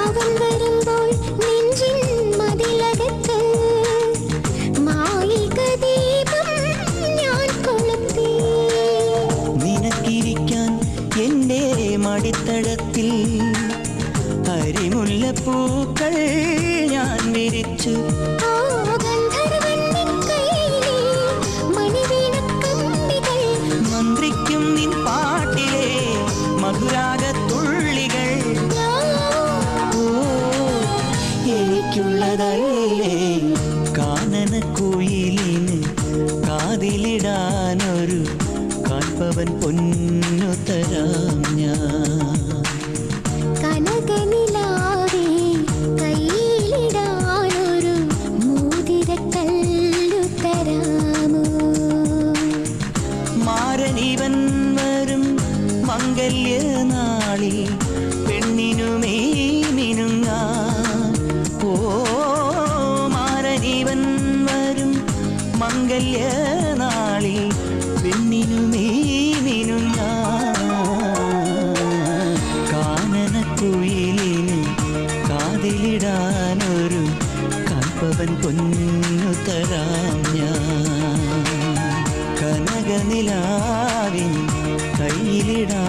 അവൻ വരുമ്പോൾ നെഞ്ചിൻ മതിലകത്ത് മായിക ദീപം ഞാൻ കൊളുത്തി. നിനക്കിരിക്കാൻ എൻ്റെ മടിത്തടത്തിൽ അരിമുല്ലപ്പൂക്കൾ ഞാൻ വിരിച്ചു. മന്ത്രിക്കും നിൻ പാട്ടിലെ മധുരാഗത്തുള്ളികൾ എനിക്കുള്ളതല്ലേ കാനനക്കുയിലിന് കാതിലിടാനൊരു കാൽപ്പവൻ പൊന്നു തരാം ഞാൻ. കനകനിലാവേ കയ്യിലിടാനൊരു മോതിരക്കല്ലു തരാമോ? മാരനിവൻ വരും മംഗല്യനാളിൽ പെണ്ണിനുമേ മിനുങ്ങാൻ. ഓ മാരനിവൻ വരും മംഗല്യനാളിൽ പെണ്ണിനുമേ മിനുങ്ങാൻ. കാനനക്കുയിലിന് കാതിലിടാനൊരു കാൽപ്പവൻ പൊന്നു തരാം ഞാൻ. കനകനിലാവിൻ കയ്യിലിടാ